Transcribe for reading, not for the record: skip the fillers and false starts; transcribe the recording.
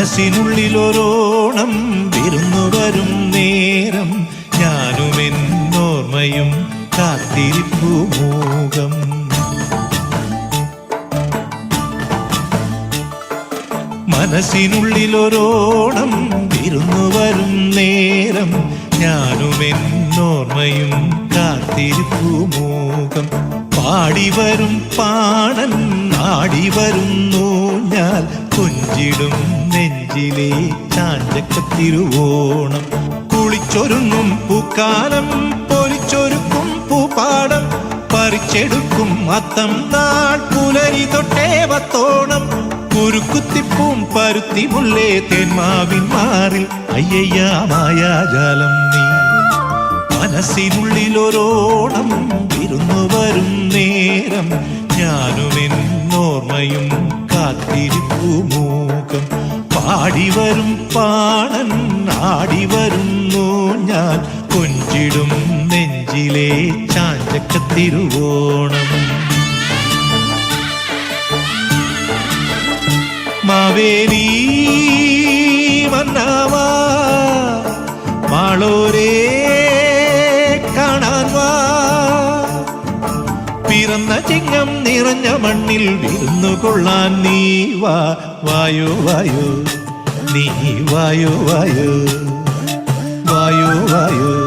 മനസ്സിനുള്ളിലൊരോണം വിരുന്നു വരും നേരം ഞാനുമെന്നോർമ്മയും കാത്തിരിപ്പു മൂകം. മനസ്സിനുള്ളിലൊരോണം വിരുന്നു വരും നേരം ഞാനുമെന്നോർമ്മയും കാത്തിരിപ്പു മൂകം. പാടിവരും പാടൻ ആടിവരുന്നു ഞാൻ കൊഞ്ചിടും നെഞ്ചിലെ ചാഞ്ചക്കത്തിരുവോണം. കുളിച്ചൊരുങ്ങും പൂക്കാലം പൊലിച്ചൊരുക്കും പൂപ്പാടം പറിച്ചെടുക്കും അത്തം നാൾ പുലരി തൊട്ടേവത്തോണം. കുരുക്കുത്തിപ്പൂം പരുത്തി മുല്ലേ തേന്മാവിൻ മാറിൽ അയ്യയ്യ മായാജാലം നീ. മനസ്സിനുള്ളിലൊരോണം വിരുന്നു വരും നേരം ഞാനുമെന്നോർമ്മയും കാത്തിരിപ്പു മൂകം. പാടിവരും പാടൻ ആടിവരുന്നു ഞാൻ കൊഞ്ചിടും നെഞ്ചിലെ ചാഞ്ചക്കത്തിരുവോണം. മാവേലി മന്നാവാ മാളോരേ കാണാൻ വാ. പിറന്ന ചിങ്ങം നിറഞ്ഞ മണ്ണിൽ വിരുന്നു കൊള്ളാൻ നീ വാ. വായോ വായോ നീ വായോ വായോ വായോ വായോ.